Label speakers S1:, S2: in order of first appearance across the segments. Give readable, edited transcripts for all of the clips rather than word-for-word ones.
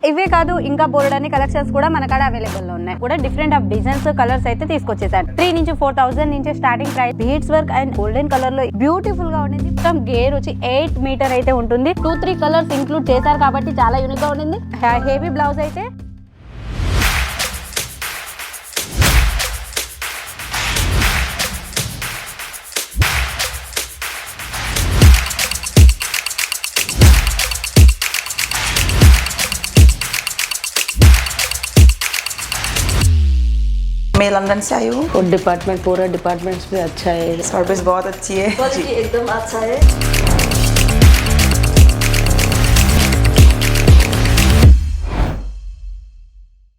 S1: ఇవే కాదు ఇంకా బోల్డ్ కలెక్షన్స్ కూడా మన కాడ అవైలబుల్ లో ఉన్నాయి. కూడా డిఫరెంట్ ఆఫ్ డిజైన్స్ కలర్స్ అయితే తీసుకొచ్చేసారు. 3 నుంచి 4000 నుంచి starting price. Beads work and golden colour లో బ్యూటిఫుల్ గా ఉండింది. మొత్తం గేర్ వచ్చి 8 మీటర్ అయితే ఉంటుంది. 2-3 కలర్స్ ఇంక్లూడ్ చేశారు కాబట్టి చాలా యూనిక్ గా ఉండింది. హెవీ బ్లౌజ్ అయితే
S2: मैं लंदन से आई हूँ
S3: और डिपार्टमेंट पूरा डिपार्टमेंट्स भी अच्छा है,
S2: सर्विस बहुत अच्छी है
S3: जी एकदम अच्छा है।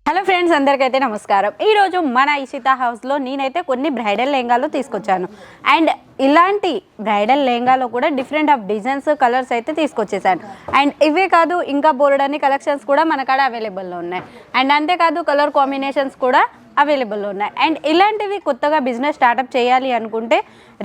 S1: హలో ఫ్రెండ్స్, అందరికైతే నమస్కారం. ఈరోజు మన ఇషిత హౌస్లో నేనైతే కొన్ని బ్రైడల్ లెహంగాలు తీసుకొచ్చాను. అండ్ ఇలాంటి బ్రైడల్ లెహంగాలో కూడా డిఫరెంట్ ఆఫ్ డిజైన్స్ కలర్స్ అయితే తీసుకొచ్చేసాను. అండ్ ఇవే కాదు ఇంకా బోల్డ్ కలెక్షన్స్ కూడా మన కాడ అవైలబుల్లో ఉన్నాయి. అండ్ అంతేకాదు కలర్ కాంబినేషన్స్ కూడా అవైలబుల్లో ఉన్నాయి. అండ్ ఇలాంటివి కొత్తగా బిజినెస్ స్టార్టప్ చేయాలి అనుకుంటే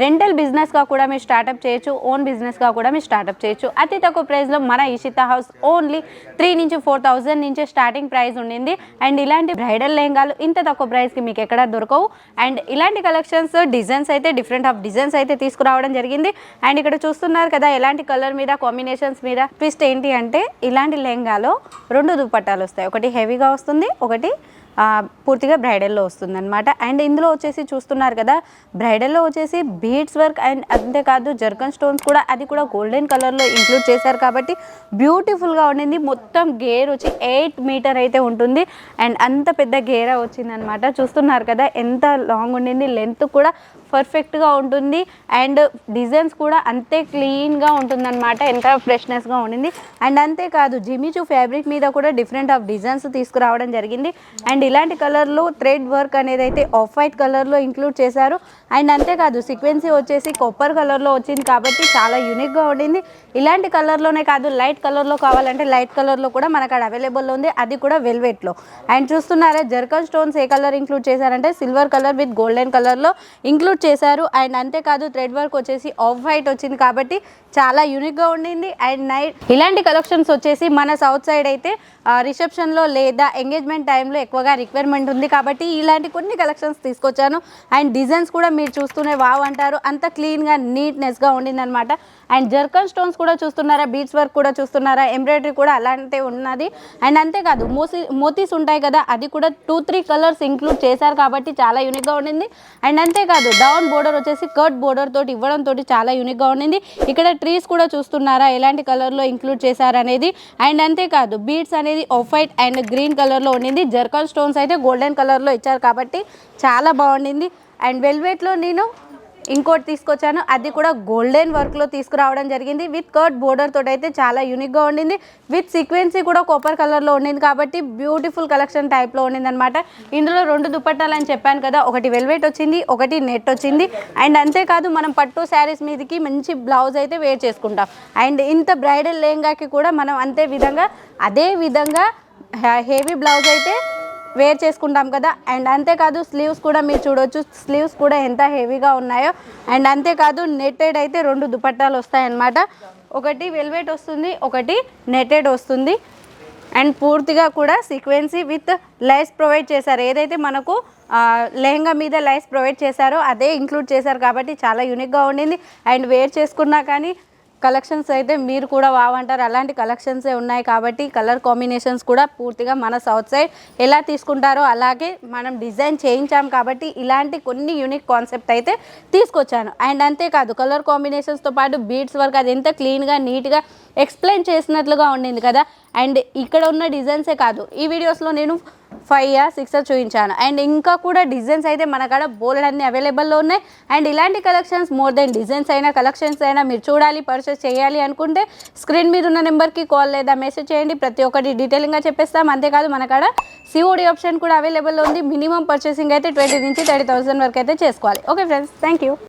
S1: రెంటల్ బిజినెస్గా కూడా మీరు స్టార్టప్ చేయొచ్చు, ఓన్ బిజినెస్గా కూడా మీరు స్టార్టప్ చేయొచ్చు. అతి తక్కువ ప్రైస్లో మన ఇషిత హౌస్ ఓన్లీ 3 నుంచి 4000 నుంచి స్టార్టింగ్ ప్రైస్ ఉండింది. అండ్ ఇలాంటి బ్రైడల్ లెహంగాలు ఇంత తక్కువ ప్రైస్కి మీకు ఎక్కడ దొరకవు. అండ్ ఇలాంటి కలెక్షన్స్ డిజైన్స్ అయితే డిఫరెంట్ ఆఫ్ డిజైన్స్ అయితే తీసుకురావడం జరిగింది. అండ్ ఇక్కడ చూస్తున్నారు కదా ఎలాంటి కలర్ మీద కాంబినేషన్స్ మీద ట్విస్ట్ ఏంటి అంటే ఇలాంటి లెహంగాలో 2 దుపట్టాలు వస్తాయి. ఒకటి హెవీగా వస్తుంది, ఒకటి పూర్తిగా బ్రైడల్లో వస్తుంది అనమాట. అండ్ ఇందులో వచ్చేసి చూస్తున్నారు కదా బ్రైడల్లో వచ్చేసి బీడ్స్ వర్క్ అండ్ అంతేకాదు జర్కన్ స్టోన్స్ కూడా అది కూడా గోల్డెన్ కలర్లో ఇంక్లూడ్ చేశారు కాబట్టి బ్యూటిఫుల్గా ఉండింది. మొత్తం గేర్ వచ్చి 8 మీటర్ అయితే ఉంటుంది. అండ్ అంత పెద్ద గేరా వచ్చిందనమాట. చూస్తున్నారు కదా ఎంత లాంగ్ ఉండింది, లెంత్ కూడా పర్ఫెక్ట్గా ఉంటుంది. అండ్ డిజైన్స్ కూడా అంతే క్లీన్గా ఉంటుందన్నమాట, ఎంత ఫ్రెష్నెస్గా ఉండింది. అండ్ అంతేకాదు జిమిచూ ఫ్యాబ్రిక్ మీద కూడా డిఫరెంట్ ఆఫ్ డిజైన్స్ తీసుకురావడం జరిగింది. అండ్ ఇలాంటి కలర్లో థ్రెడ్ వర్క్ అనేది అయితే ఆఫ్ వైట్ కలర్లో ఇంక్లూడ్ చేశారు. అండ్ అంతేకాదు సీక్వెన్సీ వచ్చేసి కాపర్ కలర్లో వచ్చింది కాబట్టి చాలా యూనిక్గా ఉండింది. ఇలాంటి కలర్లోనే కాదు లైట్ కలర్లో కావాలంటే లైట్ కలర్లో కూడా మనకు అక్కడ అవైలబుల్ ఉంది, అది కూడా వెల్వెట్లో. అండ్ చూస్తున్నారా జర్కన్ స్టోన్స్ ఏ కలర్ ఇంక్లూడ్ చేశారంటే సిల్వర్ కలర్ విత్ గోల్డెన్ కలర్లో ఇంక్లూడ్ చేశారు. అండ్ అంతేకాదు థ్రెడ్ వర్క్ వచ్చేసి ఆఫ్ వైట్ వచ్చింది కాబట్టి చాలా యూనిక్గా ఉండింది. అండ్ నైట్ ఇలాంటి కలెక్షన్స్ వచ్చేసి మన సౌత్ సైడ్ అయితే రిసెప్షన్లో లేదా ఎంగేజ్మెంట్ టైంలో ఎక్కువగా రిక్వైర్మెంట్ ఉంది కాబట్టి ఇలాంటి కొన్ని కలెక్షన్స్ తీసుకొచ్చాను. అండ్ డిజైన్స్ కూడా మీరు చూస్తూనే వావ్ అంటారు, అంత క్లీన్గా నీట్నెస్గా ఉండిందనమాట. అండ్ జర్కన్ స్టోన్స్ కూడా చూస్తున్నారా, బీడ్స్ వర్క్ కూడా చూస్తున్నారా, ఎంబ్రాయిడరీ కూడా అలాంటి ఉన్నది. అండ్ అంతేకాదు మోతీస్ ఉంటాయి కదా అది కూడా 2-3 కలర్స్ ఇంక్లూడ్ చేశారు కాబట్టి చాలా యూనిక్గా ఉండింది. అండ్ అంతేకాదు డౌన్ బోర్డర్ వచ్చేసి కర్ట్ బోర్డర్ తోటి ఇవ్వడం తోటి చాలా యూనిక్గా ఉండింది. ఇక్కడ ట్రీస్ కూడా చూస్తున్నారా ఎలాంటి కలర్లో ఇంక్లూడ్ చేశారు అనేది. అండ్ అంతేకాదు బీడ్స్ అనేది ఆఫ్ వైట్ అండ్ గ్రీన్ కలర్లో ఉండింది. జర్కన్ స్టోన్స్ అయితే గోల్డెన్ కలర్లో ఇచ్చారు కాబట్టి చాలా బాగుండింది. అండ్ వెల్వెట్లో నేను ఇంకోటి తీసుకొచ్చాను, అది కూడా గోల్డెన్ వర్క్లో తీసుకురావడం జరిగింది. విత్ కర్ట్ బోర్డర్ తోటి అయితే చాలా యూనిక్గా ఉండింది. విత్ సీక్వెన్సీ కూడా కాపర్ కలర్లో ఉండింది కాబట్టి బ్యూటిఫుల్ కలెక్షన్ టైప్లో ఉండింది అనమాట. ఇందులో 2 దుపట్టాలు అని చెప్పాను కదా, ఒకటి వెల్వెట్ వచ్చింది, ఒకటి నెట్ వచ్చింది. అండ్ అంతేకాదు మనం పట్టు శారీస్ మీదకి మంచి బ్లౌజ్ అయితే వేర్ చేసుకుంటాం. అండ్ ఇంత బ్రైడల్ లెహంగాకి కూడా మనం అదే విధంగా హెవీ బ్లౌజ్ అయితే వేర్ చేసుకుంటాం కదా. అండ్ అంతేకాదు స్లీవ్స్ కూడా మీరు చూడవచ్చు, స్లీవ్స్ కూడా ఎంత హెవీగా ఉన్నాయో. అండ్ అంతేకాదు నెట్టెడ్ అయితే 2 దుపట్టాలు వస్తాయన్నమాట. ఒకటి వెల్వెట్ వస్తుంది, ఒకటి నెట్టెడ్ వస్తుంది. అండ్ పూర్తిగా కూడా సీక్వెన్సీ విత్ లైస్ ప్రొవైడ్ చేశారు. ఏదైతే మనకు లెహంగా మీద లైస్ ప్రొవైడ్ చేశారో అదే ఇంక్లూడ్ చేశారు కాబట్టి చాలా యూనిక్గా ఉండింది. అండ్ వేర్ చేసుకున్నా కానీ కలెక్షన్స్ అయితే మీరు కూడా వావంటారు, అలాంటి కలెక్షన్సే ఉన్నాయి కాబట్టి కలర్ కాంబినేషన్స్ కూడా పూర్తిగా మన సౌత్ సైడ్ ఎలా తీసుకుంటారో అలాగే మనం డిజైన్ చేయించాం కాబట్టి ఇలాంటి కొన్ని యూనిక్ కాన్సెప్ట్ అయితే తీసుకొచ్చాను. అండ్ అంతేకాదు కలర్ కాంబినేషన్స్తో పాటు బీడ్స్ వర్క్ అది ఎంత క్లీన్గా నీట్గా ఎక్స్ప్లెయిన్ చేసినట్లుగా ఉండింది కదా. అండ్ ఇక్కడ ఉన్న డిజైన్సే కాదు ఈ వీడియోస్లో నేను 5-6 చూపించాను. అండ్ ఇంకా కూడా డిజైన్స్ అయితే మన కాడ బోల్డ్ అన్ని అవైలబుల్లో ఉన్నాయి. అండ్ ఇలాంటి కలెక్షన్స్ మోర్ దెన్ డిజైన్స్ అయినా కలెక్షన్స్ అయినా మీరు చూడాలి, పర్చేస్ చేయాలి అనుకుంటే స్క్రీన్ మీద ఉన్న నెంబర్కి కాల్ లేదా మెసేజ్ చేయండి, ప్రతి ఒక్కటి డీటెయిలింగ్గా చెప్పేస్తాం. అంతేకాదు మన కాడ సిఓడి ఆప్షన్ కూడా అవైలబుల్లో ఉంది. మినిమం పర్చేసింగ్ అయితే 20 నుంచి 30,000 వరకు అయితే చేసుకోవాలి. Okay friends, thank you.